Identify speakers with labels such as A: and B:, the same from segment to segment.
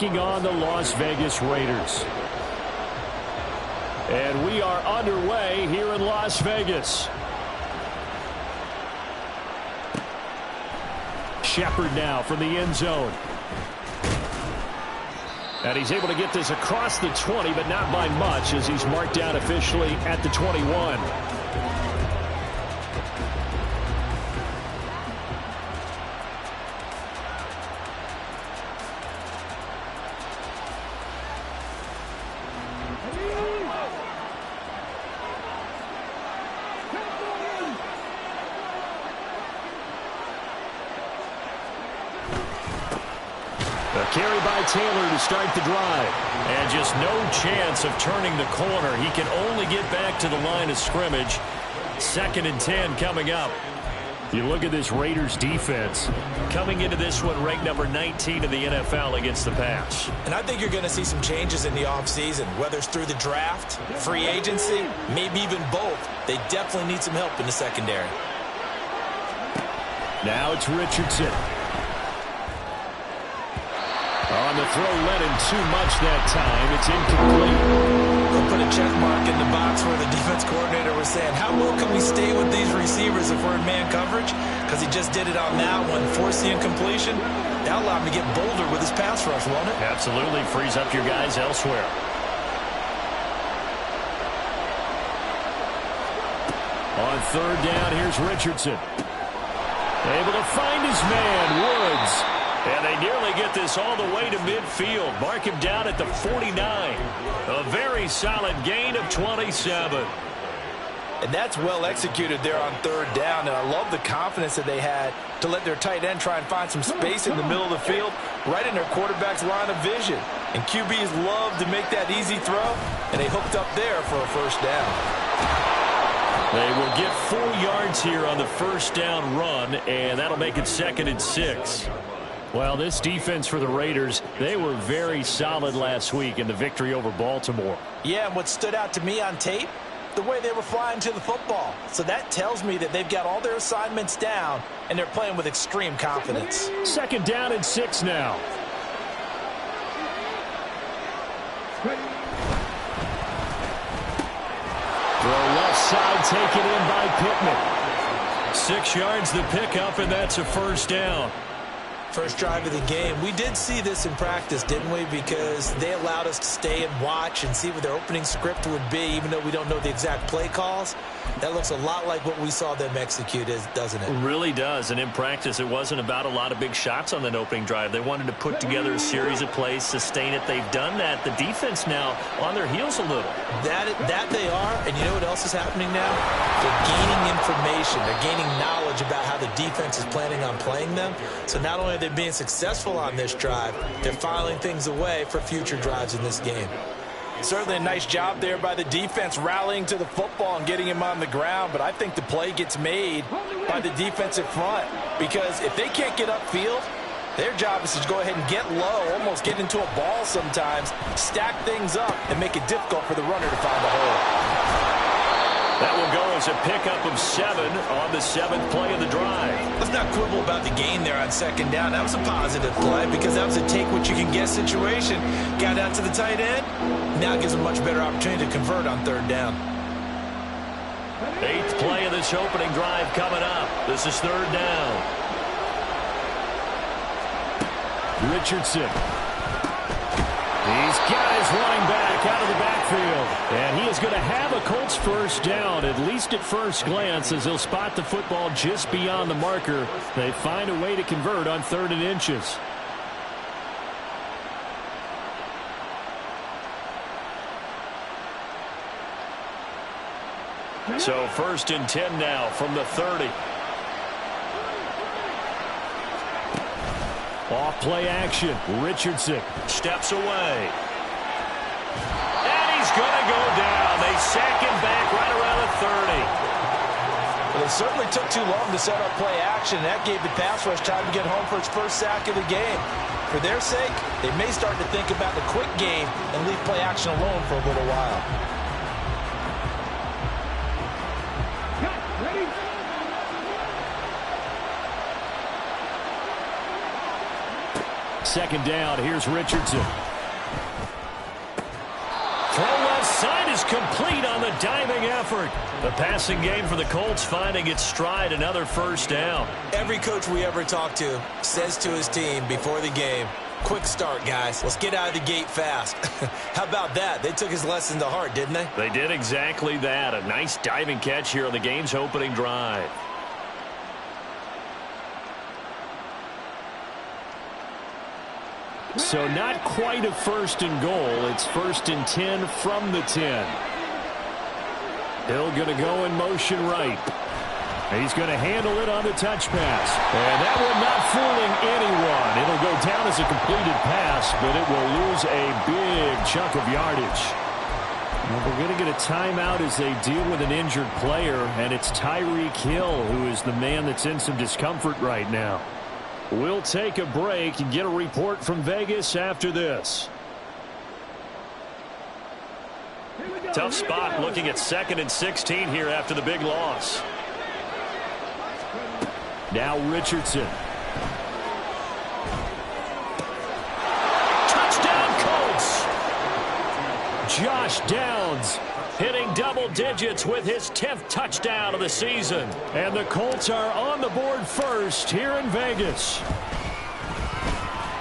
A: taking on the Las Vegas Raiders. And we are underway here in Las Vegas. Shepard now from the end zone. And he's able to get this across the 20, but not by much, as he's marked down officially at the 21.
B: Carry by Taylor to start the drive. And just no chance of turning the corner. He can only get back to the line of scrimmage. 2nd and 10 coming up.
A: You look at this Raiders defense.
B: Coming into this one ranked number 19 in the NFL against the pass.
C: And I think you're going to see some changes in the offseason, whether it's through the draft, free agency, maybe even both. They definitely need some help in the secondary.
A: Now it's Richardson. On the throw, led him too much that time. It's incomplete.
C: We'll put a check mark in the box where the defense coordinator was saying, how well can we stay with these receivers if we're in man coverage? Because he just did it on that one, forced the incompletion. That'll allow him to get bolder with his pass rush, won't it?
B: Absolutely. Frees up your guys elsewhere.
A: On 3rd down, here's Richardson. Able to find his man, Woods.
B: And they nearly get this all the way to midfield. Mark him down at the 49. A very solid gain of 27.
C: And that's well executed there on 3rd down. And I love the confidence that they had to let their tight end try and find some space in the middle of the field, right in their quarterback's line of vision. And QBs love to make that easy throw, and they hooked up there for a 1st down.
B: They will get 4 yards here on the 1st down run, and that'll make it 2nd and 6.
A: Well, this defense for the Raiders, they were very solid last week in the victory over Baltimore.
C: Yeah, and what stood out to me on tape, the way they were flying to the football. So that tells me that they've got all their assignments down, and they're playing with extreme confidence.
A: 2nd down and 6 now. Throw left side, taken in by Pittman.
B: 6 yards the pickup, and that's a 1st down.
C: First drive of the game. We did see this in practice, didn't we? Because they allowed us to stay and watch and see what their opening script would be, even though we don't know the exact play calls. That looks a lot like what we saw them execute, doesn't it?
B: It really does. And in practice, it wasn't about a lot of big shots on that opening drive. They wanted to put together a series of plays, sustain it. They've done that. The defense now on their heels a little.
C: That they are. And you know what else is happening now? They're gaining information. They're gaining knowledge about how the defense is planning on playing them. So not only are they being successful on this drive, they're filing things away for future drives in this game. Certainly a nice job there by the defense rallying to the football and getting him on the ground, but I think the play gets made by the defensive front, because if they can't get upfield, their job is to go ahead and get low, almost get into a ball sometimes, stack things up, and make it difficult for the runner to find a hole.
B: That will go as a pickup of 7 on the 7th play of the drive.
C: Let's not quibble about the gain there on 2nd down. That was a positive play because that was a take-what-you-can-get situation. Got out to the tight end. Now gives them a much better opportunity to convert on 3rd down.
B: 8th play of this opening drive coming up. This is 3rd down.
A: Richardson. These guys running back out of the backfield. And he is going to have a Colts 1st down, at least at first glance, as he'll spot the football just beyond the marker. They find a way to convert on 3rd and inches.
B: So 1st and 10 now from the 30.
A: Off play action. Richardson
B: steps away. And he's going to go down. They sack him back right around the 30.
C: Well, it certainly took too long to set up play action. That gave the pass rush time to get home for its 1st sack of the game. For their sake, they may start to think about the quick game and leave play action alone for a little while.
A: second down. Here's Richardson. Throw left side is complete on the diving effort. The passing game for the Colts finding its stride, another first down.
C: Every coach we ever talk to says to his team before the game, quick start, guys. Let's get out of the gate fast. How about that? They took his lesson to heart, didn't they?
B: They did exactly that. A nice diving catch here on the game's opening drive.
A: So not quite a first and goal. It's first and 10 from the 10. Hill going to go in motion right. He's going to handle it on the touch pass. And that one not fooling anyone. It'll go down as a completed pass, but it will lose a big chunk of yardage. Well, we're going to get a timeout as they deal with an injured player, and it's Tyreek Hill who is the man that's in some discomfort right now. We'll take a break and get a report from Vegas after this.
B: Tough spot looking at 2nd and 16 here after the big loss.
A: Now Richardson.
B: Touchdown Colts!
A: Josh Downs
B: hitting double digits with his 10th touchdown of the season.
A: And the Colts are on the board first here in Vegas.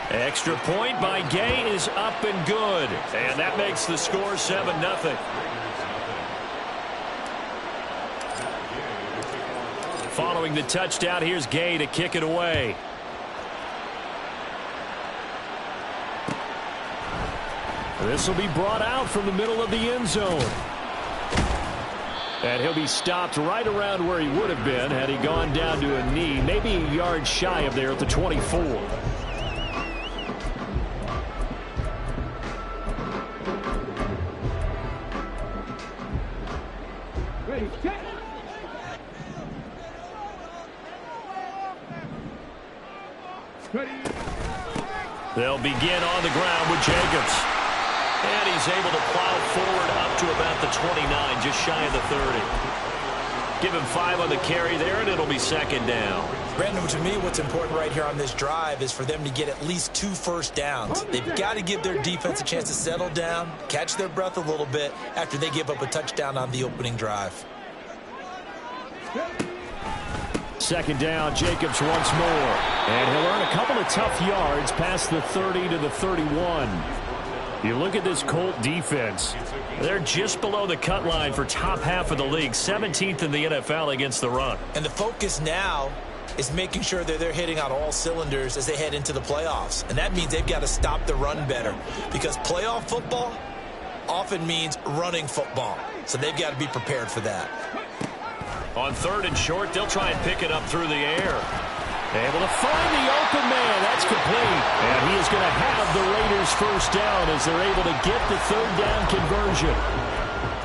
B: Extra point by Gay is up and good. And that makes the score 7-0. Following the touchdown, here's Gay to kick it away.
A: This will be brought out from the middle of the end zone. And he'll be stopped right around where he would have been had he gone down to a knee, maybe a yard shy of there at the 24.
B: They'll begin on the ground with Jacobs. And he's able to plow forward up to about the 29, just shy of the 30. Give him 5 on the carry there, and it'll be second down.
C: Brandon, to me, what's important right here on this drive is for them to get at least 2 first downs. They've got to give their defense a chance to settle down, catch their breath a little bit after they give up a touchdown on the opening drive.
A: Second down, Jacobs once more. And he'll earn a couple of tough yards past the 30 to the 31. You look at this Colt defense.
B: They're just below the cut line for top half of the league, 17th in the NFL against the run.
C: And the focus now is making sure that they're hitting on all cylinders as they head into the playoffs. And that means they've got to stop the run better, because playoff football often means running football. So they've got to be prepared for that.
B: On 3rd and short, they'll try and pick it up through the air.
A: Able to find the open man. That's complete. And he is going to have the Raiders first down as they're able to get the 3rd down conversion.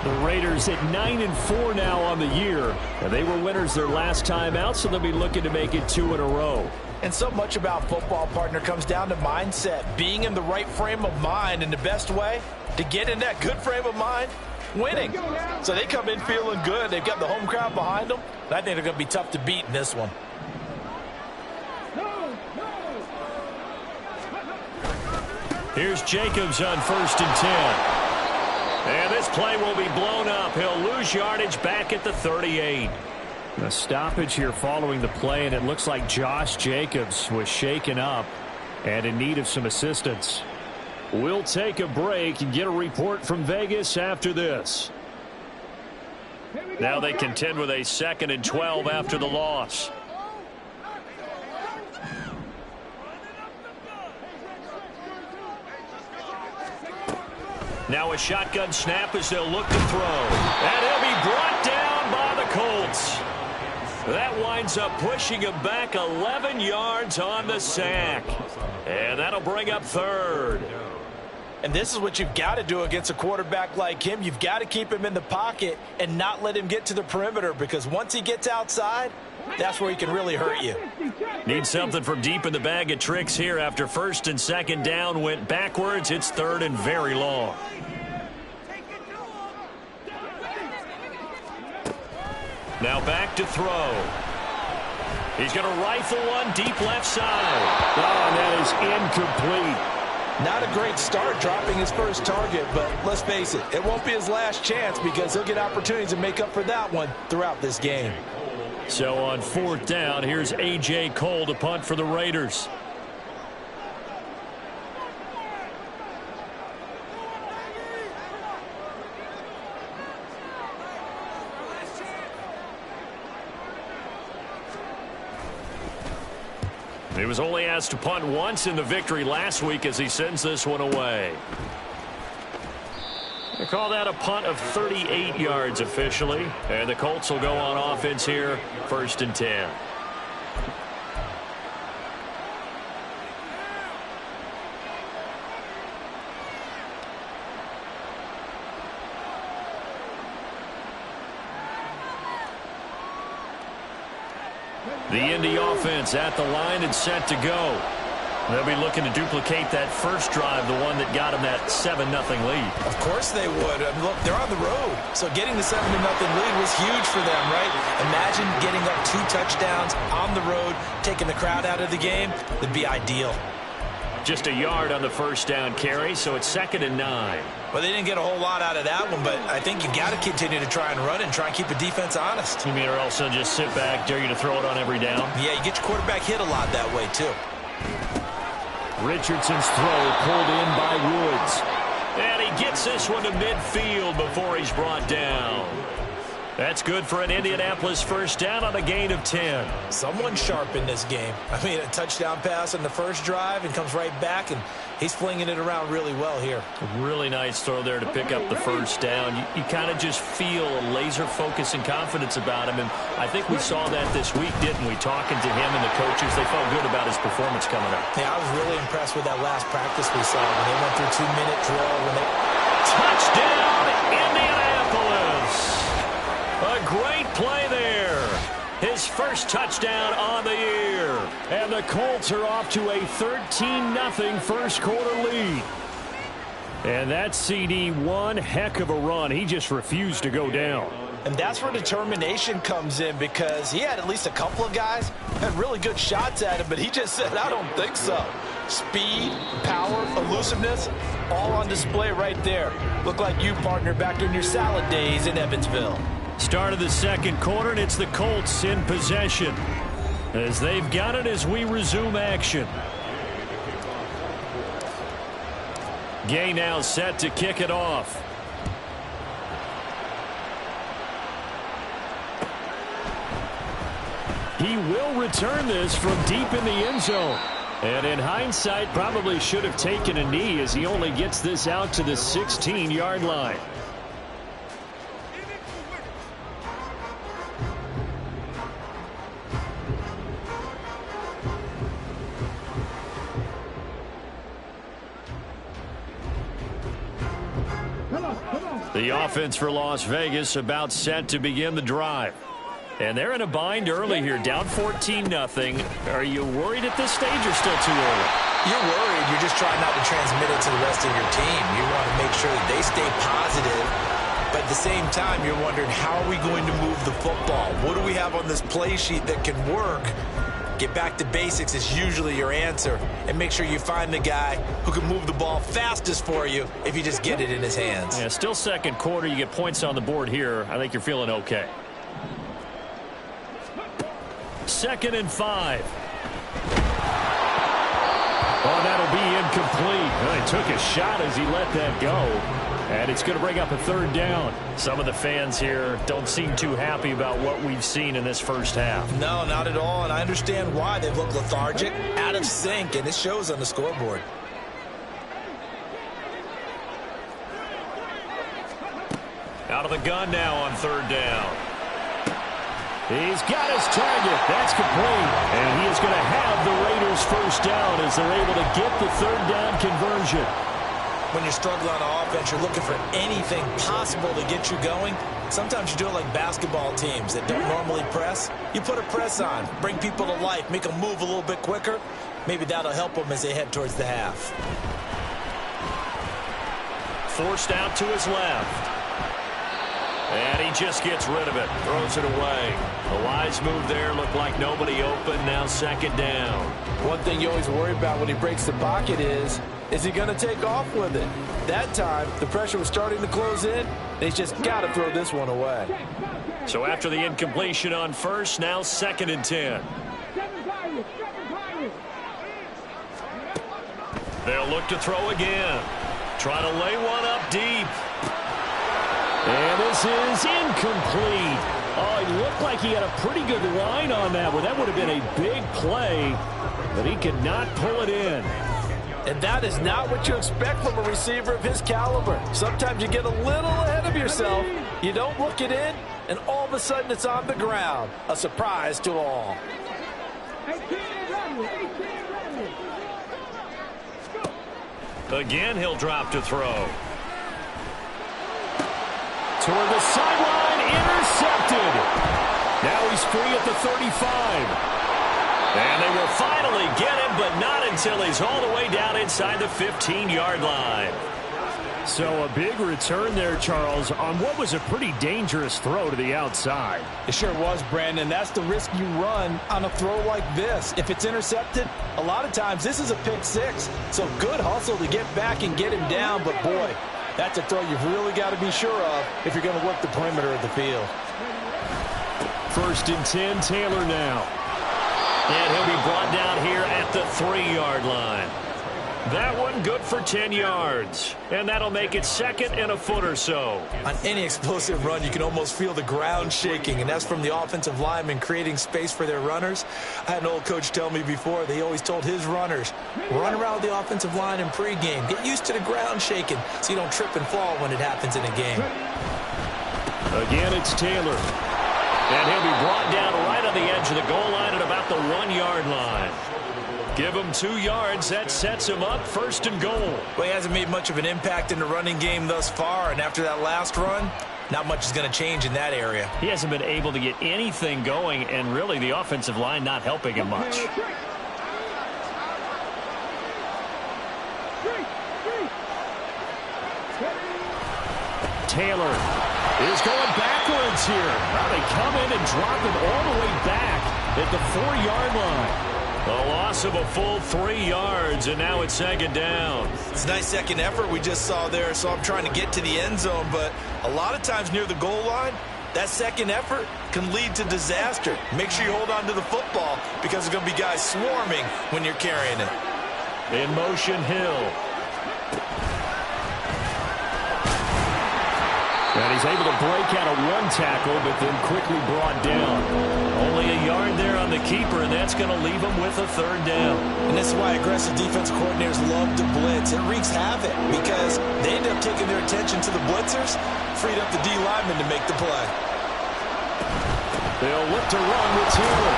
A: The Raiders at 9-4 now on the year. And they were winners their last time out, so they'll be looking to make it 2 in a row.
C: And so much about football, partner, comes down to mindset. Being in the right frame of mind, and the best way to get in that good frame of mind, winning. So they come in feeling good. They've got the home crowd behind them. And I think they're going to be tough to beat in this one.
B: Here's Jacobs on 1st and 10. And this play will be blown up. He'll lose yardage back at the 38.
A: A stoppage here following the play, and it looks like Josh Jacobs was shaken up and in need of some assistance. We'll take a break and get a report from Vegas after this.
B: Now they contend with a 2nd and 12 after the loss. Now a shotgun snap as they'll look to throw. And he'll be brought down by the Colts. That winds up pushing him back 11 yards on the sack. And that'll bring up 3rd.
C: And this is what you've got to do against a quarterback like him. You've got to keep him in the pocket and not let him get to the perimeter, because once he gets outside, that's where he can really hurt you.
B: Need something from deep in the bag of tricks here after 1st and 2nd down went backwards. It's 3rd and very long. Now back to throw. He's going to rifle one deep left side.
A: Oh, and that is incomplete.
C: Not a great start dropping his first target, but let's face it, it won't be his last chance because he'll get opportunities to make up for that one throughout this game.
A: So on 4th down, here's A.J. Cole to punt for the Raiders. He was only asked to punt once in the victory last week as he sends this one away. They call that a punt of 38 yards officially. And the Colts will go on offense here, 1st and 10. The Indy offense at the line and set to go. They'll be looking to duplicate that first drive, the one that got them that 7-0 lead.
C: Of course they would. I mean, look, they're on the road. So getting the 7-0 lead was huge for them, right? Imagine getting up 2 touchdowns on the road, taking the crowd out of the game. It'd be ideal.
A: Just a yard on the first down carry, so it's 2nd and 9.
C: Well, they didn't get a whole lot out of that one, but I think you got to continue to try and run and try and keep the defense honest.
A: You mean or else they'll just sit back, dare you to throw it on every down?
C: Yeah, you get your quarterback hit a lot that way, too.
A: Richardson's throw pulled in by Woods. And he gets this one to midfield before he's brought down. That's good for an Indianapolis first down on a gain of 10.
C: Someone sharp in this game. I mean, a touchdown pass on the first drive and comes right back, and he's flinging it around really well here.
A: Really nice throw there to pick up the first down. You kind of just feel a laser focus and confidence about him, and I think we saw that this week, didn't we? Talking to him and the coaches, they felt good about his performance coming up.
C: Yeah, I was really impressed with that last practice we saw when they went through 2-minute drill.
A: Touchdown, Indianapolis! A great play there. His first touchdown on the year. And the Colts are off to a 13-0 first quarter lead. And that CD, one heck of a run. He just refused to go down.
C: And that's where determination comes in, because he had at least a couple of guys had really good shots at him, but he just said, I don't think so. Speed, power, elusiveness, all on display right there. Look like you, partner, back during your salad days in Evansville.
A: Start of the second quarter, and it's the Colts in possession as they've got it as we resume action. Gay now set to kick it off. He will return this from deep in the end zone. And in hindsight, probably should have taken a knee as he only gets this out to the 16-yard line. The offense for Las Vegas about set to begin the drive. And they're in a bind early here, down 14-0. Are you worried at this stage or still too early?
C: You're worried. You're just trying not to transmit it to the rest of your team. You want to make sure that they stay positive. But at the same time, you're wondering, how are we going to move the football? What do we have on this play sheet that can work? Get back to basics is usually your answer. And make sure you find the guy who can move the ball fastest for you if you just get it in his hands.
A: Yeah, still second quarter. You get points on the board here. I think you're feeling okay. 2nd and 5. Oh, that'll be incomplete. Well, he took a shot as he let that go. And it's going to bring up a 3rd down. Some of the fans here don't seem too happy about what we've seen in this first half.
C: No, not at all. And I understand why. They've looked lethargic, out of sync, and it shows on the scoreboard.
A: Out of the gun now on 3rd down. He's got his target. That's complete. And he is going to have the Raiders first down as they're able to get the 3rd down conversion.
C: When you're struggling on offense, you're looking for anything possible to get you going. Sometimes you do it like basketball teams that don't normally press. You put a press on, bring people to life, make them move a little bit quicker. Maybe that'll help them as they head towards the half.
A: Forced out to his left.
B: And he just gets rid of it, throws it away. A wise move there, looked like nobody open, now second down.
C: One thing you always worry about when he breaks the pocket is he going to take off with it? That time, the pressure was starting to close in. He's just got to throw this one away.
B: So after the incompletion on first, now second and 10. They'll look to throw again. Try to lay one up deep.
A: And this is incomplete. Oh, it looked like he had a pretty good line on that one. That would have been a big play, but he could not pull it in.
C: And that is not what you expect from a receiver of his caliber. Sometimes you get a little ahead of yourself. You don't look it in, and all of a sudden it's on the ground. A surprise to all.
B: Again, he'll drop to throw.
A: Toward the sideline, intercepted. Now he's free at the 35.
B: And they will finally get him, but not until he's all the way down inside the 15-yard line.
A: So a big return there, Charles, on what was a pretty dangerous throw to the outside.
D: It sure was, Brandon. That's the risk you run on a throw like this. If it's intercepted, a lot of times this is a pick six. So good hustle to get back and get him down, but boy, that's a throw you've really got to be sure of if you're going to work the perimeter of the field.
A: First and 10, Taylor now.
B: And he'll be brought down here at the 3-yard line. That one good for 10 yards. And that'll make it second and a foot or so.
C: On any explosive run, you can almost feel the ground shaking, and that's from the offensive linemen creating space for their runners. I had an old coach tell me before, they always told his runners, run around the offensive line in pregame. Get used to the ground shaking so you don't trip and fall when it happens in a game.
A: Again, it's Taylor.
B: And he'll be brought down right on the edge of the goal line at about the 1-yard line. Give him 2 yards. That sets him up first and goal.
C: Well, he hasn't made much of an impact in the running game thus far, and after that last run, not much is going to change in that area.
A: He hasn't been able to get anything going, and really the offensive line not helping him much. Taylor is going backwards here. Now they come in and drop him all the way back at the 4-yard line.
B: A loss of a full 3 yards, and now it's second down.
C: It's a nice second effort we just saw there, so I'm trying to get to the end zone, but a lot of times near the goal line, that second effort can lead to disaster. Make sure you hold on to the football because there's going to be guys swarming when you're carrying it.
B: In motion, Hill.
A: And he's able to break out of one tackle, but then quickly brought down.
B: Only a yard there on the keeper, and that's going to leave him with a third down.
C: And this is why aggressive defense coordinators love to blitz. It wreaks havoc because they end up taking their attention to the blitzers, freed up the D lineman to make the play.
A: They'll look to run with Taylor.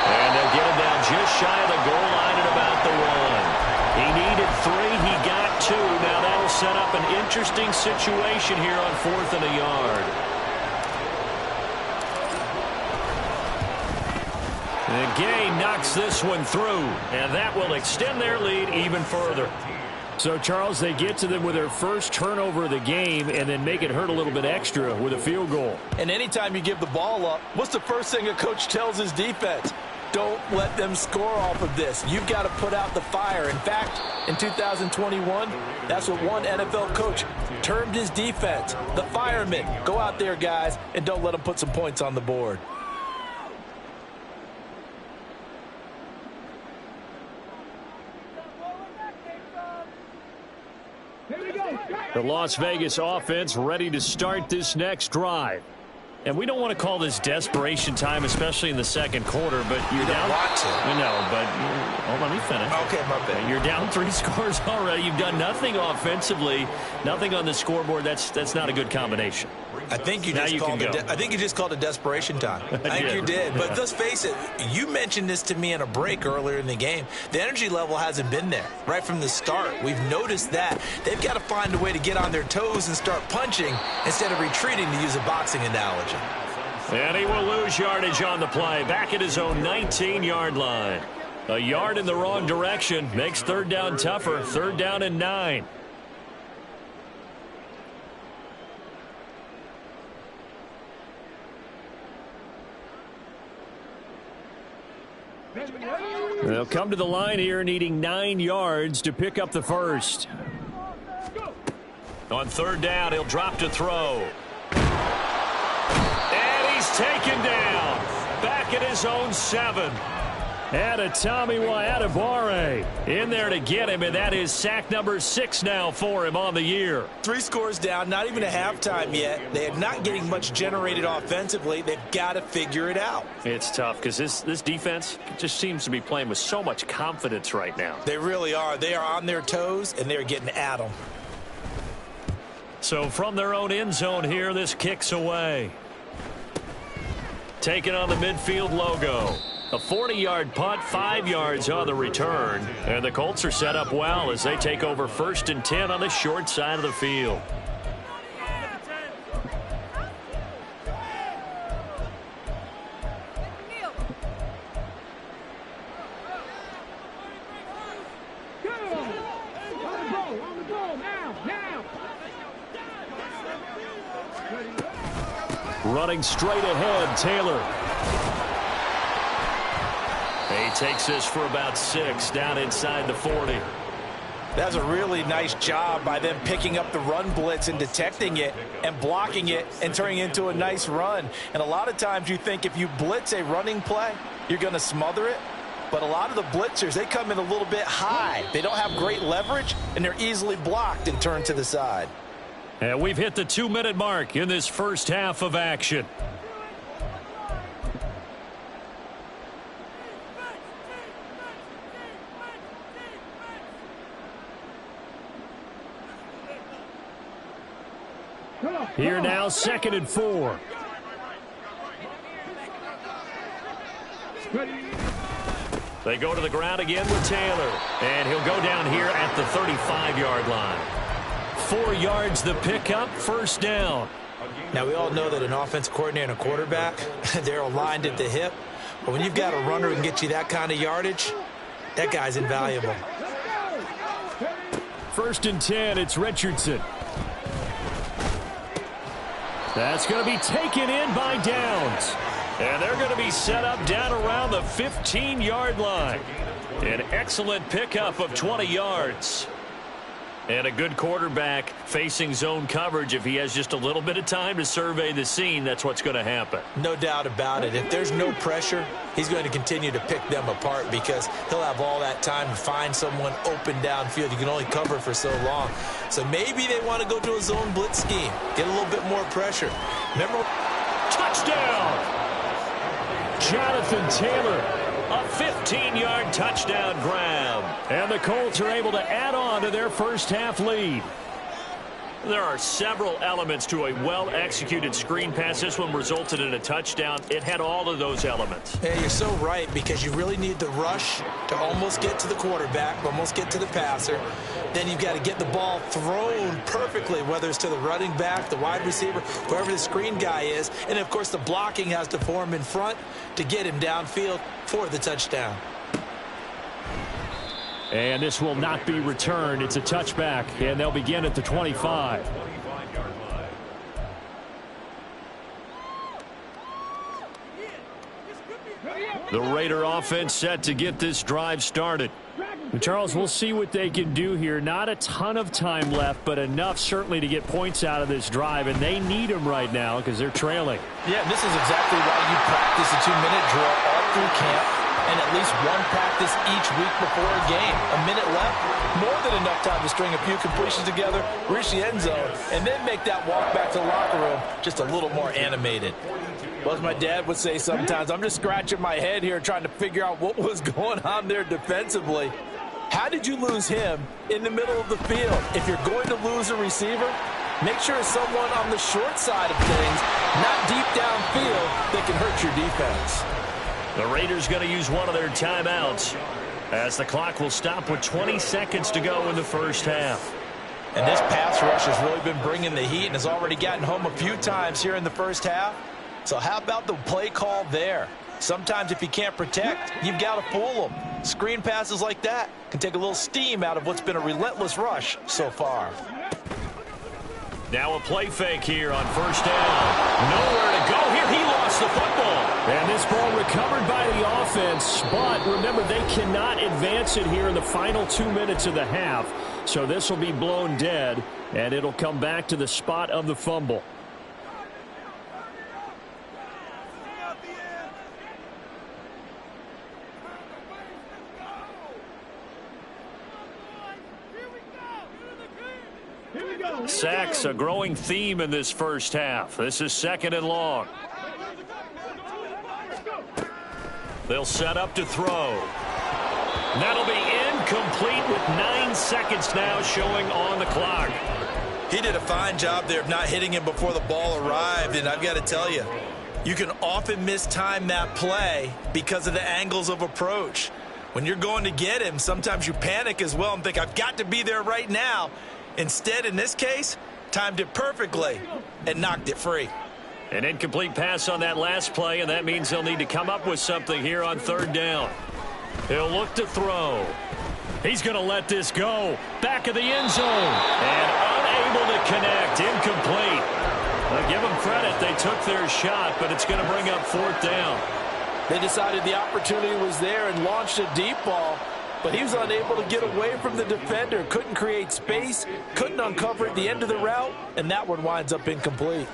B: And they'll get him down just shy of the goal line at about the 1. He needed 3. He got 2. Now that'll set up an interesting situation here on 4th and a yard. The Gay knocks this one through, and that will extend their lead even further.
A: So, Charles, they get to them with their first turnover of the game and then make it hurt a little bit extra with a field goal.
D: And anytime you give the ball up, what's the first thing a coach tells his defense? Don't let them score off of this. You've got to put out the fire. In fact, in 2021, that's what one NFL coach termed his defense. The firemen. Go out there, guys, and don't let them put some points on the board.
A: The Las Vegas offense ready to start this next drive. And we don't want to call this desperation time, especially in the second quarter, but you're down.
C: Want to.
A: We know, but let me finish.
C: Okay, my bad.
A: You're down 3 scores already. You've done nothing offensively, nothing on the scoreboard. That's not a good combination.
C: I think you just called it desperation time. I think you did. But let's face it, you mentioned this to me in a break earlier in the game. The energy level hasn't been there right from the start. We've noticed that. They've got to find a way to get on their toes and start punching instead of retreating, to use a boxing analogy.
B: And he will lose yardage on the play, back at his own 19-yard line. A yard in the wrong direction makes third down tougher. 3rd down and 9.
A: They'll come to the line here needing 9 yards to pick up the first.
B: On third down, he'll drop to throw. And he's taken down. Back at his own 7.
A: And a Tommy Adebawore in there to get him, and that is sack number 6 now for him on the year.
C: 3 scores down, not even a halftime yet. They are not getting much generated offensively. They've got to figure it out.
B: It's tough because this defense just seems to be playing with so much confidence right now.
C: They really are. They are on their toes, and they're getting at them.
B: So from their own end zone here, this kicks away. Taking on the midfield logo. A 40-yard punt, 5 yards on the return. And the Colts are set up well as they take over 1st and 10 on the short side of the field.
A: Running straight ahead, Taylor.
B: He takes this for about 6 down inside the 40.
C: That's a really nice job by them picking up the run blitz and detecting it and blocking it and turning it into a nice run. And a lot of times you think if you blitz a running play, you're going to smother it. But a lot of the blitzers, they come in a little bit high. They don't have great leverage, and they're easily blocked and turned to the side.
A: And we've hit the 2-minute mark in this first half of action. Here now, 2nd and 4.
B: They go to the ground again with Taylor. And he'll go down here at the 35-yard line.
A: 4 yards the pickup, 1st down.
C: Now, we all know that an offensive coordinator and a quarterback, they're aligned at the hip. But when you've got a runner who can get you that kind of yardage, that guy's invaluable.
A: 1st and 10, it's Richardson. That's going to be taken in by Downs.
B: And they're going to be set up down around the 15-yard line. An excellent pickup of 20 yards. And a good quarterback facing zone coverage. If he has just a little bit of time to survey the scene, that's what's going to happen.
C: No doubt about it. If there's no pressure, he's going to continue to pick them apart because he'll have all that time to find someone open downfield. You can only cover for so long. So maybe they want to go to a zone blitz scheme, get a little bit more pressure. Remember,
A: touchdown! Jonathan Taylor.
B: A 15-yard touchdown grab.
A: And the Colts are able to add on to their first half lead.
B: There are several elements to a well-executed screen pass. This one resulted in a touchdown. It had all of those elements.
C: Yeah, you're so right because you really need the rush to almost get to the quarterback, almost get to the passer. Then you've got to get the ball thrown perfectly, whether it's to the running back, the wide receiver, whoever the screen guy is. And, of course, the blocking has to form in front to get him downfield for the touchdown.
A: And this will not be returned. It's a touchback, and they'll begin at the 25.
B: The Raider offense set to get this drive started.
A: Charles, we'll see what they can do here. Not a ton of time left, but enough certainly to get points out of this drive, and they need them right now because they're trailing.
C: Yeah, this is exactly why you practice a 2-minute drill all through camp and at least one practice each week before a game. A minute left, more than enough time to string a few completions together, reach the end zone, and then make that walk back to the locker room just a little more animated. Well, as my dad would say sometimes, I'm just scratching my head here trying to figure out what was going on there defensively. How did you lose him in the middle of the field? If you're going to lose a receiver, make sure it's someone on the short side of things, not deep downfield, that can hurt your defense.
B: The Raiders going to use one of their timeouts as the clock will stop with 20 seconds to go in the first half.
C: And this pass rush has really been bringing the heat and has already gotten home a few times here in the first half. So how about the play call there? Sometimes if you can't protect, you've got to fool them. Screen passes like that can take a little steam out of what's been a relentless rush so far.
B: Now a play fake here on first down. Nowhere to go here. He lost the football.
A: And this ball recovered by the offense, but remember, they cannot advance it here in the final 2 minutes of the half. So this will be blown dead, and it'll come back to the spot of the fumble.
B: Sacks, a growing theme in this first half. This is 2nd and long. They'll set up to throw. That'll be incomplete with 9 seconds now showing on the clock.
C: He did a fine job there of not hitting him before the ball arrived, and I've got to tell you, you can often mistime that play because of the angles of approach. When you're going to get him, sometimes you panic as well and think, I've got to be there right now. Instead, in this case, timed it perfectly and knocked it free.
B: An incomplete pass on that last play, and that means they'll need to come up with something here on 3rd down. He'll look to throw. He's going to let this go. Back of the end zone. And unable to connect. Incomplete. I'll give them credit. They took their shot, but it's going to bring up 4th down.
D: They decided the opportunity was there and launched a deep ball, but he was unable to get away from the defender. Couldn't create space, couldn't uncover at the end of the route, and that one winds up incomplete.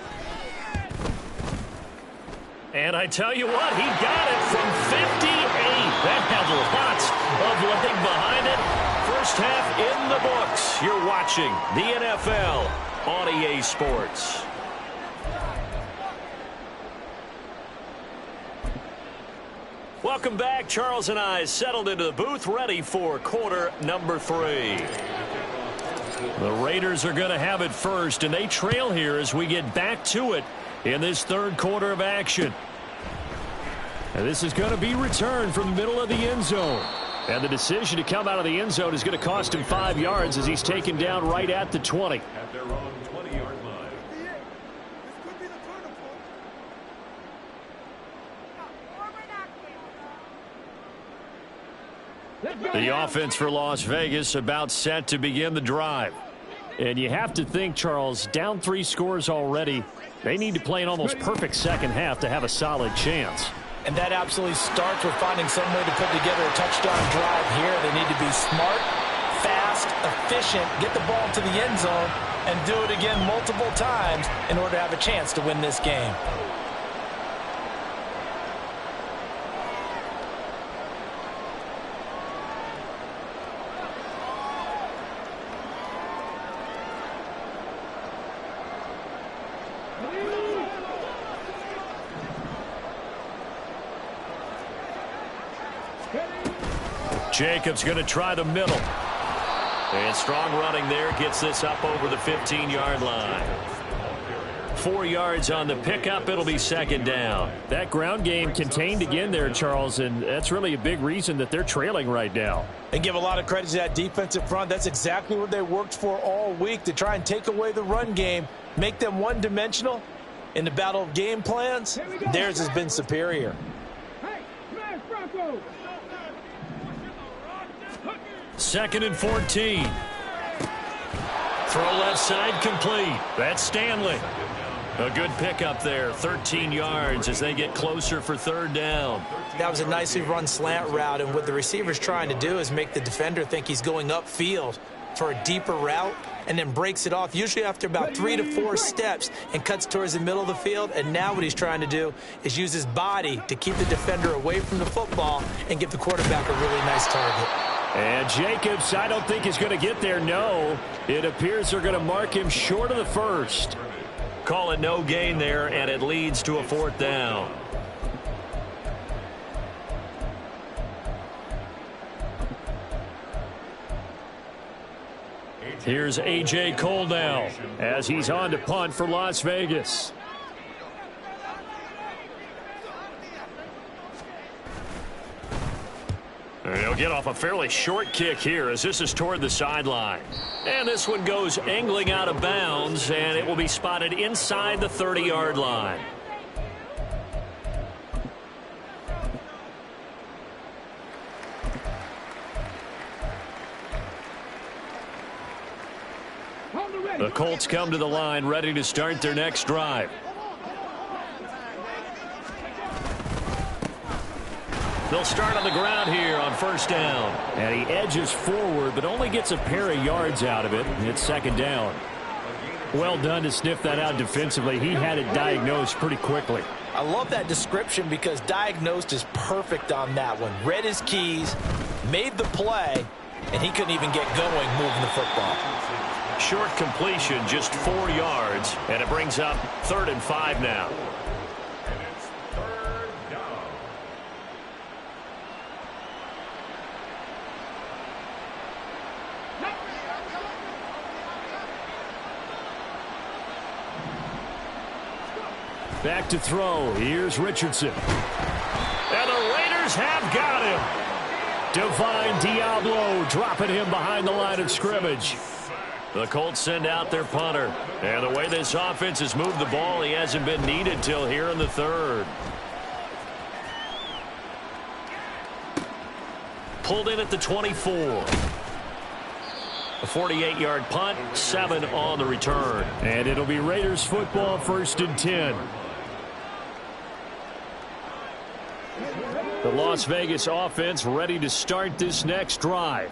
B: And I tell you what, he got it from 58. That had lots of leg behind it. First half in the books. You're watching the NFL on EA Sports. Welcome back. Charles and I settled into the booth, ready for quarter number 3. The Raiders are going to have it first, and they trail here as we get back to it in this 3rd quarter of action. And this is going to be returned from the middle of the end zone. And the decision to come out of the end zone is going to cost him 5 yards as he's taken down right at the 20.
E: At their own 20-yard line.
A: The offense for Las Vegas about set to begin the drive. And you have to think, Charles, down 3 scores already. They need to play an almost perfect second half to have a solid chance.
D: And that absolutely starts with finding some way to put together a touchdown drive here. They need to be smart, fast, efficient, get the ball to the end zone, and do it again multiple times in order to have a chance to win this game.
B: Jacobs going to try the middle. And strong running there gets this up over the 15-yard line. 4 yards on the pickup. It'll be 2nd down.
A: That ground game contained again there, Charles, and that's really a big reason that they're trailing right now.
D: And give a lot of credit to that defensive front. That's exactly what they worked for all week, to try and take away the run game, make them one-dimensional. In the battle of game plans, theirs has been superior.
F: Hey, smash Bronco!
B: 2nd and 14. Throw left side complete. That's Stanley. A good pickup there. 13 yards as they get closer for 3rd down.
C: That was a nicely run slant route, and what the receiver's trying to do is make the defender think he's going upfield for a deeper route, and then breaks it off, usually after about 3 to 4 steps, and cuts towards the middle of the field. And now what he's trying to do is use his body to keep the defender away from the football and give the quarterback a really nice target.
A: And Jacobs, I don't think is going to get there. No, it appears they're going to mark him short of the 1st.
B: Call it no gain there, and it leads to a 4th down.
A: Here's A.J. Cole now as he's on to punt for Las Vegas.
B: And he'll get off a fairly short kick here as this is toward the sideline. And this one goes angling out of bounds, and it will be spotted inside the 30-yard line.
A: The Colts come to the line ready to start their next drive. They'll start on the ground here on first down. And he edges forward, but only gets a pair of yards out of it. It's second down. Well done to sniff that out defensively. He had it diagnosed pretty quickly.
C: I love that description because diagnosed is perfect on that one. Read his keys, made the play, and he couldn't even get going moving the football.
B: Short completion, just 4 yards, and it brings up 3rd and 5 now.
A: Back to throw. Here's Richardson.
B: And the Raiders have got him.
A: Divine Diablo dropping him behind the line of scrimmage.
B: The Colts send out their punter. And the way this offense has moved the ball, he hasn't been needed till here in the 3rd. Pulled in at the 24. A 48-yard punt, 7 on the return.
A: And it'll be Raiders football, 1st and 10. The Las Vegas offense ready to start this next drive.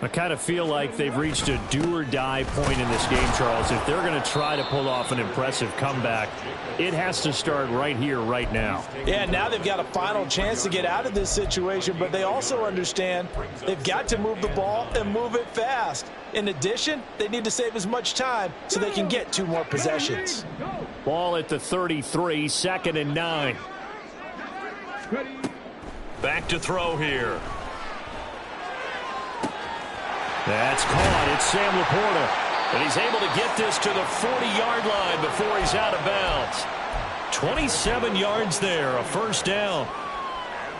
A: I kind of feel like they've reached a do-or-die point in this game, Charles. If they're going to try to pull off an impressive comeback, it has to start right here, right now.
C: Yeah, now they've got a final chance to get out of this situation, but they also understand they've got to move the ball and move it fast. In addition, they need to save as much time so they can get 2 more possessions.
A: Ball at the 33, 2nd and 9.
B: Back to throw here.
A: That's caught. It's Sam Laporta.
B: And he's able to get this to the 40-yard line before he's out of bounds.
A: 27 yards there, a 1st down.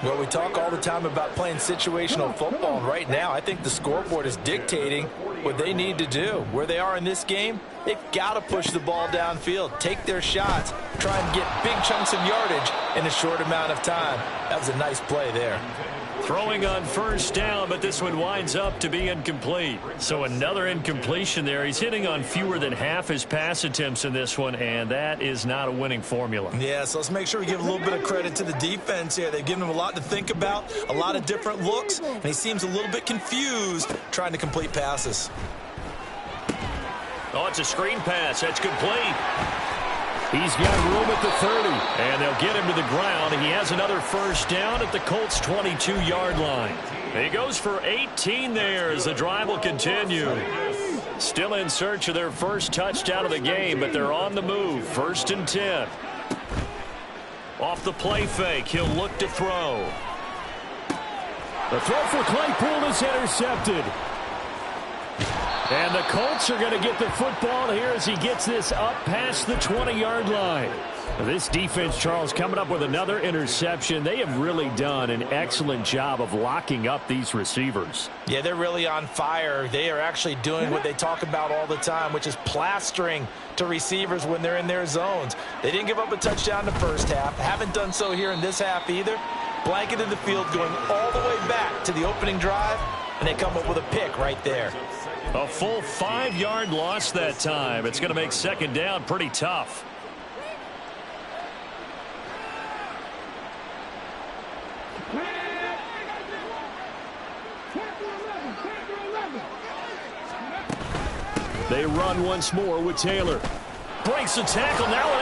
C: Well, we talk all the time about playing situational football, and right now I think the scoreboard is dictating what they need to do. Where they are in this game, they've got to push the ball downfield, take their shots, try and get big chunks of yardage in a short amount of time. That was a nice play there.
B: Throwing on 1st down, but this one winds up to be incomplete.
A: So another incompletion there. He's hitting on fewer than half his pass attempts in this one, and that is not a winning formula.
C: Yeah, so let's make sure we give a little bit of credit to the defense here. They've given him a lot to think about, a lot of different looks, and he seems a little bit confused trying to complete passes.
B: Oh, it's a screen pass. That's complete.
A: He's got room at the 30, and they'll get him to the ground. He has another 1st down at the Colts' 22-yard line.
B: He goes for 18 there as the drive will continue.
A: Still in search of their first touchdown of the game, but they're on the move. 1st and 10.
B: Off the play fake, he'll look to throw.
A: The throw for Claypool is intercepted. And the Colts are going to get the football here as he gets this up past the 20-yard line. This defense, Charles, coming up with another interception. They have really done an excellent job of locking up these receivers.
C: Yeah, they're really on fire. They are actually doing what they talk about all the time, which is plastering to receivers when they're in their zones. They didn't give up a touchdown in the first half. Haven't done so here in this half either. Blanketed the field going all the way back to the opening drive, and they come up with a pick right there.
B: A full 5-yard loss that time. It's going to make 2nd down pretty tough.
A: They run once more with Taylor.
B: Breaks the tackle, now an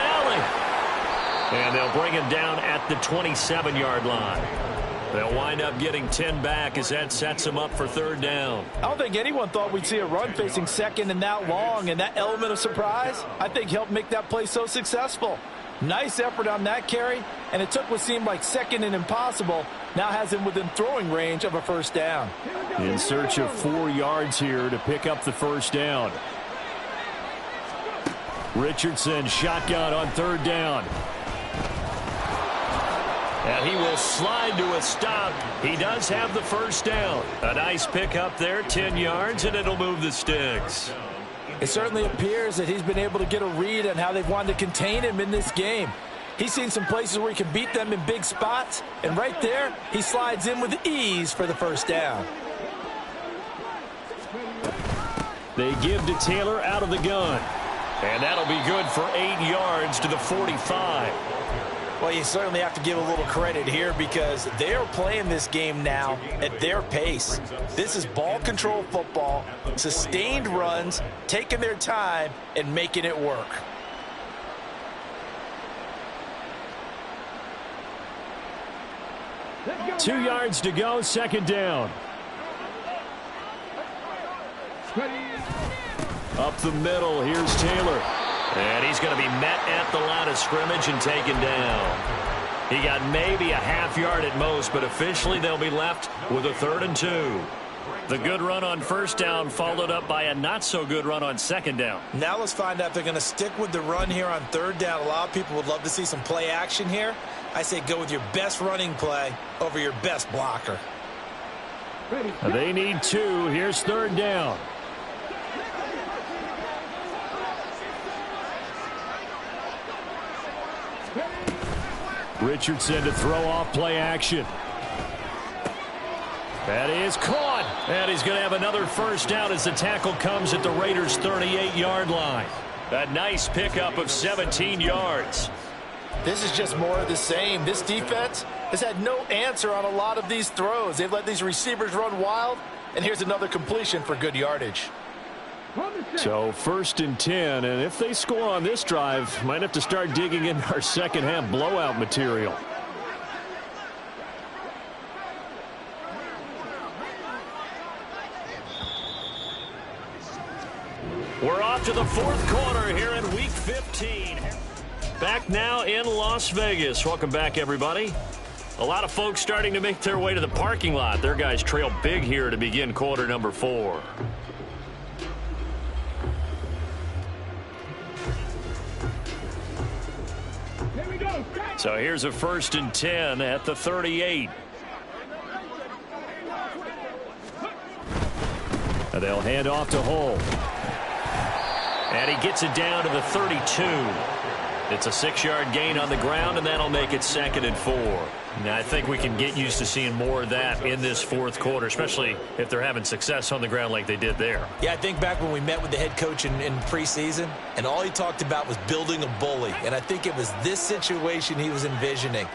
B: alley. And they'll bring him down at the 27-yard line. They'll wind up getting 10 back as that sets them up for 3rd down.
C: I don't think anyone thought we'd see a run facing 2nd and that long, and that element of surprise, I think, helped make that play so successful. Nice effort on that carry, and it took what seemed like 2nd and impossible, now has him within throwing range of a 1st down.
A: In search of 4 yards here to pick up the 1st down. Richardson shotgun on 3rd down.
B: And he will slide to a stop. He does have the 1st down. A nice pickup there, 10 yards, and it'll move the sticks.
C: It certainly appears that he's been able to get a read on how they've wanted to contain him in this game. He's seen some places where he can beat them in big spots, and right there, he slides in with ease for the 1st down.
A: They give to Taylor out of the gun.
B: And that'll be good for 8 yards to the 45.
C: Well, you certainly have to give a little credit here because they are playing this game now at their pace. This is ball control football, sustained runs, taking their time and making it work.
F: Let's go.
A: 2 yards to go, second down. Up the middle, here's Taylor.
B: And he's going to be met at the line of scrimmage and taken down. He got maybe a half yard at most, but officially they'll be left with a 3rd and 2.
A: The good run on first down followed up by a not-so-good run on second down.
C: Now let's find out if they're going to stick with the run here on 3rd down. A lot of people would love to see some play action here. I say go with your best running play over your best blocker.
A: They need 2. Here's 3rd down. Richardson to throw off play action. That is caught. And he's going to have another first down as the tackle comes at the Raiders' 38-yard line. A nice pickup of 17 yards.
D: This is just more of the same. This defense has had no answer on a lot of these throws. They've let these receivers run wild, and here's another completion for good yardage.
A: So 1st and 10, and if they score on this drive, might have to start digging in our second half blowout material.
B: We're off to the 4th quarter here in Week 15. Back now in Las Vegas. Welcome back, everybody. A lot of folks starting to make their way to the parking lot. Their guys trail big here to begin quarter number 4.
F: Here we go.
A: So here's a 1st and 10 at the 38. And they'll hand off to Hull. And he gets it down to the 32. It's a 6-yard gain on the ground, and that'll make it 2nd and 4. Now, I think we can get used to seeing more of that in this 4th quarter, especially if they're having success on the ground like they did there.
C: Yeah, I think back when we met with the head coach in preseason, and all he talked about was building a bully. And I think it was this situation he was envisioning.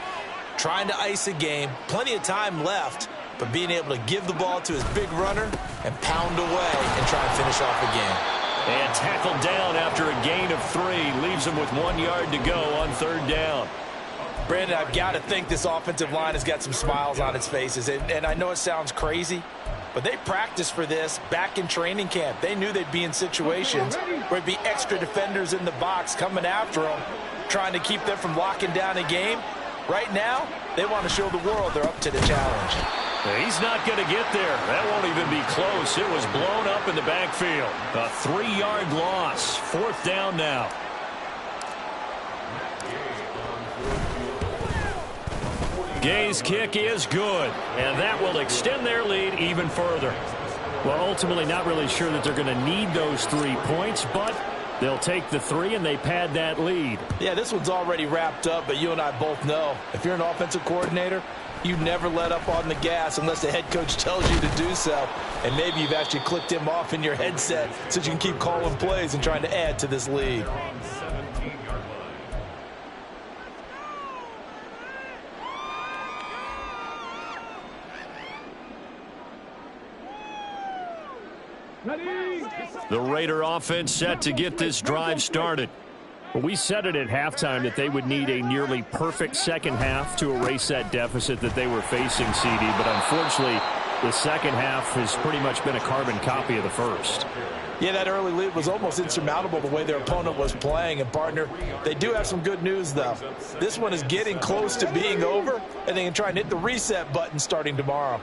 C: Trying to ice a game, plenty of time left, but being able to give the ball to his big runner and pound away and try and finish off the game.
A: And tackled down after a gain of 3. Leaves him with 1 yard to go on 3rd down.
C: Brandon, I've got to think this offensive line has got some smiles on its faces. And I know it sounds crazy, but they practiced for this back in training camp. They knew they'd be in situations where there'd be extra defenders in the box coming after them, trying to keep them from locking down a game. Right now, they want to show the world they're up to the challenge.
A: He's not going to get there. That won't even be close. It was blown up in the backfield. A 3-yard loss. 4th down now. Gay's kick is good, and that will extend their lead even further. Well, ultimately not really sure that they're going to need those 3 points, but they'll take the 3 and they pad that lead.
C: Yeah, this one's already wrapped up, but you and I both know if you're an offensive coordinator, you never let up on the gas unless the head coach tells you to do so. And maybe you've actually clicked him off in your headset so you can keep calling plays and trying to add to this lead.
F: Ready.
A: The Raider offense set to get this drive started. We said it at halftime that they would need a nearly perfect second half to erase that deficit that they were facing, CD. But unfortunately, the second half has pretty much been a carbon copy of the first.
C: Yeah, that early lead was almost insurmountable the way their opponent was playing. And, partner, they do have some good news, though. This one is getting close to being over, and they can try and hit the reset button starting tomorrow.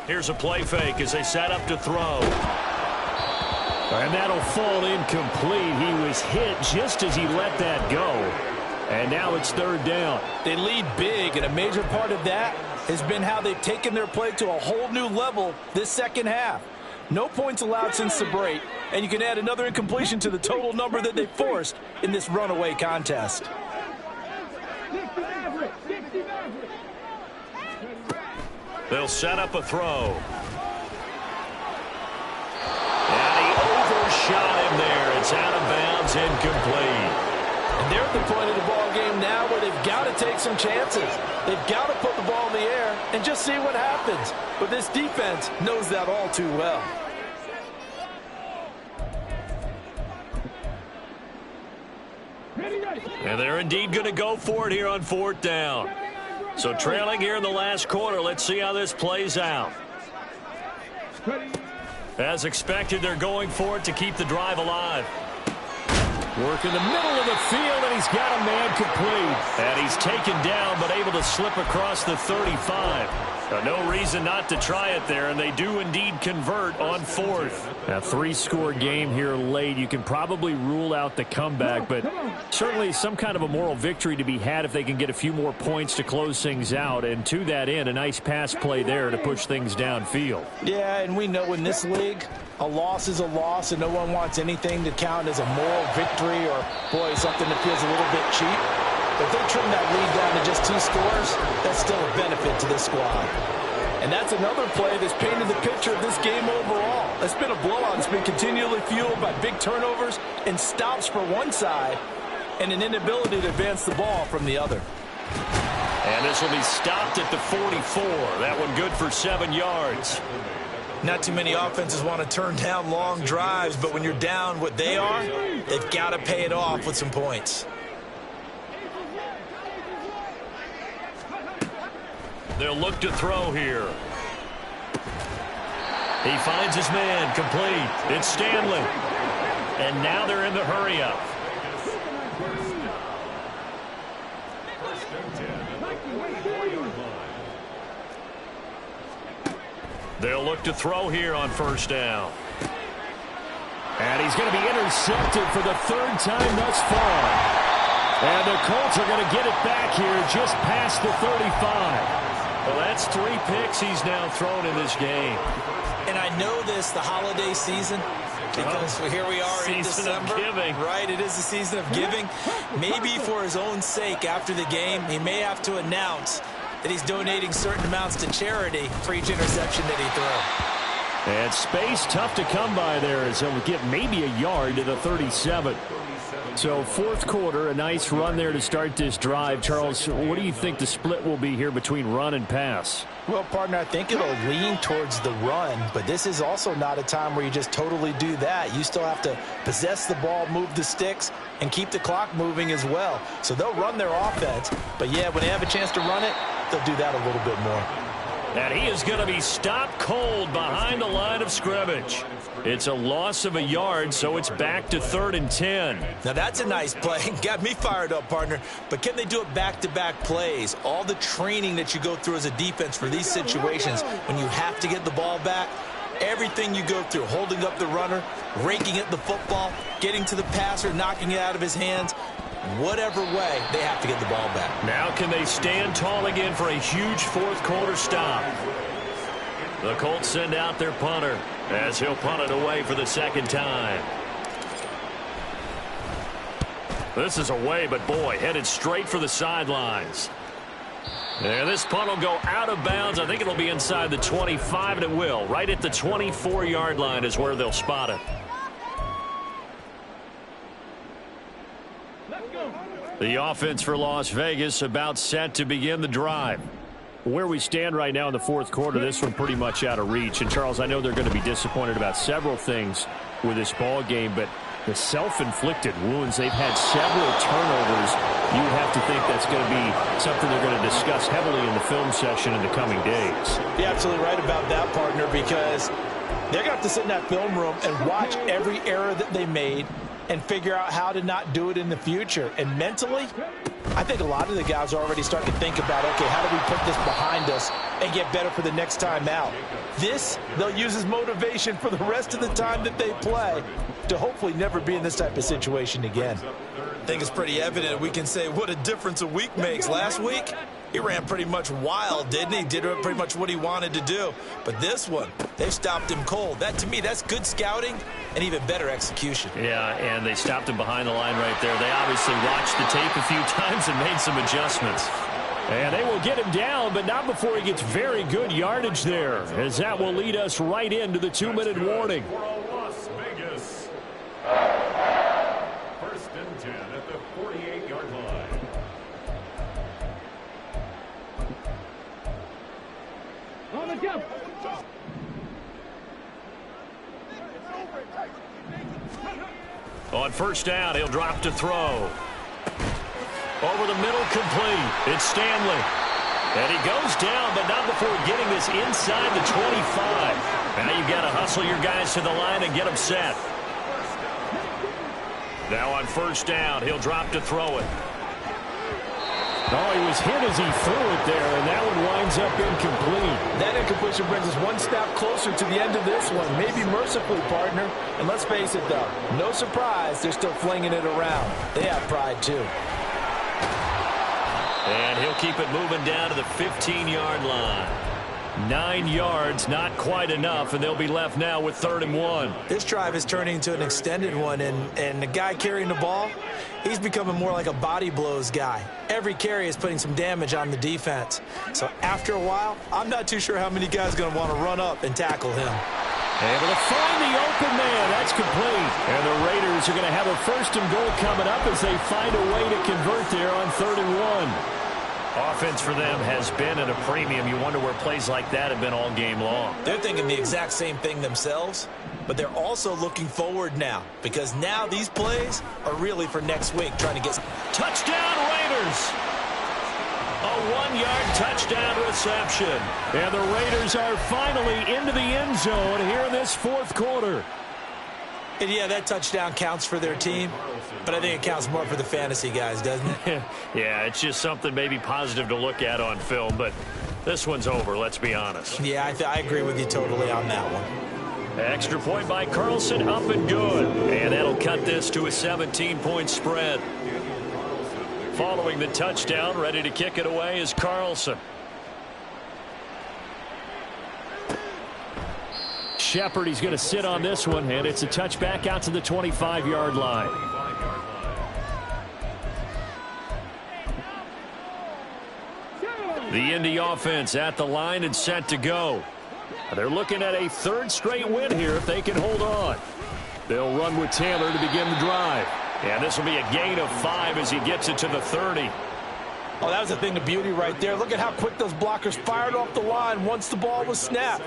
A: Here's a play fake as they set up to throw. And that'll fall incomplete. He was hit just as he let that go. And now it's 3rd down.
C: They lead big, and a major part of that has been how they've taken their play to a whole new level this second half. No points allowed since the break, and you can add another incompletion to the total number that they forced in this runaway contest.
A: They'll set up a throw. And he overshot him there. It's out of bounds, incomplete.
D: And they're at the point of the ball game now where they've got to take some chances. They've got to put the ball in the air and just see what happens. But this defense knows that all too well.
B: And they're indeed going to go for it here on 4th down. So trailing here in the last quarter. Let's see how this plays out. As expected, they're going for it to keep the drive alive.
A: Work in the middle of the field, and he's got a man complete.
B: And he's taken down, but able to slip across the 35. No reason not to try it there, and they do indeed convert on 4th.
A: A 3-score game here late. You can probably rule out the comeback, but certainly some kind of a moral victory to be had if they can get a few more points to close things out. And to that end, a nice pass play there to push things downfield.
C: Yeah, and we know in this league, a loss is a loss, and no one wants anything to count as a moral victory or, boy, something that feels a little bit cheap. But if they trim that lead down to just 2 scores, that's still a benefit to this squad.
D: And that's another play that's painted the picture of this game overall. It's been a blowout. It's been continually fueled by big turnovers and stops for one side and an inability to advance the ball from the other.
B: And this will be stopped at the 44. That one good for 7 yards.
C: Not too many offenses want to turn down long drives, but when you're down what they are, they've got to pay it off with some points.
B: They'll look to throw here. He finds his man complete. It's Stanley. And now they're in the hurry-up. They'll look to throw here on 1st down.
A: And he's going to be intercepted for the 3rd time thus far. And the Colts are going to get it back here just past the 35.
B: Well, that's 3 picks he's now thrown in this game.
C: And I know this, the holiday season, because here we are in December.
B: Season of giving.
C: Right, it is the season of giving. Maybe for his own sake after the game, he may have to announce that he's donating certain amounts to charity for each interception that he threw.
A: And space tough to come by there as he'll get maybe a yard to the 37. So 4th quarter, a nice run there to start this drive. Charles, what do you think the split will be here between run and pass?
C: Well, partner, I think it'll lean towards the run, but this is also not a time where you just totally do that. You still have to possess the ball, move the sticks, and keep the clock moving as well. So they'll run their offense, but yeah, when they have a chance to run it, they'll do that a little bit more.
B: And he is going to be stopped cold behind the line of scrimmage. It's a loss of a yard, so it's back to 3rd and 10.
C: Now that's a nice play. Got me fired up, partner. But can they do it back-to-back plays? All the training that you go through as a defense for these situations, when you have to get the ball back, everything you go through, holding up the runner, raking at the football, getting to the passer, knocking it out of his hands, whatever way, they have to get the ball back.
B: Now can they stand tall again for a huge 4th quarter stop? The Colts send out their punter as he'll punt it away for the 2nd time. This is away, but boy, headed straight for the sidelines. And this punt will go out of bounds. I think it'll be inside the 25, and it will. Right at the 24-yard line is where they'll spot it. The offense for Las Vegas about set to begin the drive.
A: Where we stand right now in the 4th quarter, this one pretty much out of reach. And, Charles, I know they're going to be disappointed about several things with this ball game, but the self-inflicted wounds, they've had several turnovers. You have to think that's going to be something they're going to discuss heavily in the film session in the coming days.
C: You're absolutely right about that, partner, because they're going to have to sit in that film room and watch every error that they made and figure out how to not do it in the future. And mentally, I think a lot of the guys are already starting to think about, okay, how do we put this behind us and get better for the next time out? This, they'll use as motivation for the rest of the time that they play to hopefully never be in this type of situation again. I think it's pretty evident. We can say what a difference a week makes. Last week, he ran pretty much wild, didn't he? Did pretty much what he wanted to do. But this one, they've stopped him cold. That, to me, that's good scouting and even better execution.
B: Yeah, and they stopped him behind the line right there. They obviously watched the tape a few times and made some adjustments.
A: And they will get him down, but not before he gets very good yardage there, as that will lead us right into the 2-minute warning.
E: For Las Vegas. 1st and 10 at the 48-yard line.
F: On the jump.
B: On first down, he'll drop to throw. Over the middle, complete. It's Stanley. And he goes down, but not before getting this inside the 25. Now you've got to hustle your guys to the line and get them set. Now on first down, he'll drop to throw it.
A: Oh, he was hit as he threw it there, and that one winds up incomplete.
D: That incompletion brings us one step closer to the end of this one. Maybe mercifully, partner. And let's face it, though, no surprise they're still flinging it around. They have pride, too.
B: And he'll keep it moving down to the 15-yard line.
A: 9 yards, not quite enough, and they'll be left now with 3rd and 1.
C: This drive is turning into an extended one, and the guy carrying the ball, he's becoming more like a body blows guy. Every carry is putting some damage on the defense. So after a while, I'm not too sure how many guys are going to want to run up and tackle him.
A: Able to find the open man. That's complete. And the Raiders are going to have a 1st and goal coming up as they find a way to convert there on 3rd and 1.
B: Offense for them has been at a premium. You wonder where plays like that have been all game long.
C: They're thinking the exact same thing themselves, but they're also looking forward now because now these plays are really for next week trying to get...
B: Touchdown, Raiders! A 1-yard touchdown reception.
A: And the Raiders are finally into the end zone here in this 4th quarter.
C: And yeah, that touchdown counts for their team, but I think it counts more for the fantasy guys, doesn't it?
B: Yeah, it's just something maybe positive to look at on film, but this one's over, let's be honest.
C: Yeah, I agree with you totally on that one.
B: Extra point by Carlson, up and good. And that'll cut this to a 17-point spread. Following the touchdown, ready to kick it away is Carlson.
A: Shepard, he's going to sit on this one, and it's a touchback out to the 25-yard line.
B: The Indy offense at the line and set to go. They're looking at a 3rd straight win here if they can hold on.
A: They'll run with Taylor to begin the drive.
B: And this will be a gain of 5 as he gets it to the 30.
D: Oh, that was a thing of beauty right there. Look at how quick those blockers fired off the line once the ball was snapped.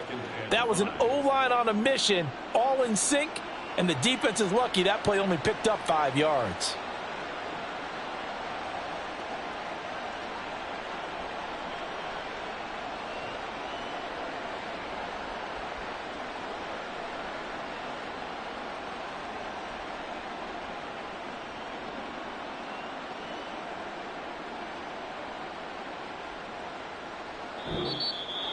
D: That was an O-line on a mission, all in sync, and the defense is lucky that play only picked up 5 yards.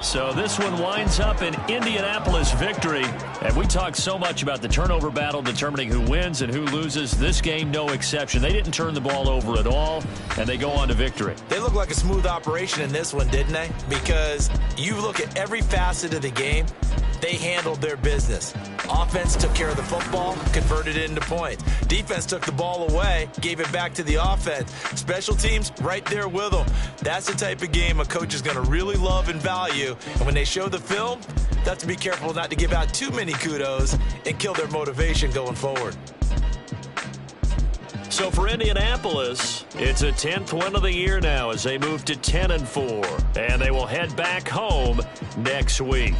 B: So this one winds up an Indianapolis victory. And we talked so much about the turnover battle determining who wins and who loses. This game, no exception. They didn't turn the ball over at all, and they go on to victory.
C: They look like a smooth operation in this one, didn't they? Because you look at every facet of the game, they handled their business. Offense took care of the football, converted it into points. Defense took the ball away, gave it back to the offense. Special teams, right there with them. That's the type of game a coach is going to really love and value. And when they show the film, they have to be careful not to give out too many kudos and kill their motivation going forward.
B: So for Indianapolis, it's a 10th win of the year now as they move to 10-4. And they will head back home next week.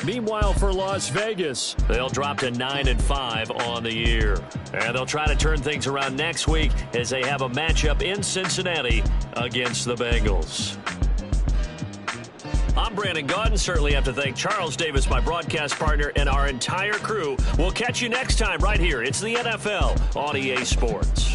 A: Meanwhile, for Las Vegas,
B: they'll drop to 9-5 on the year. And they'll try to turn things around next week as they have a matchup in Cincinnati against the Bengals. I'm Brandon Gaudin. Certainly have to thank Charles Davis, my broadcast partner, and our entire crew. We'll catch you next time right here. It's the NFL on EA Sports.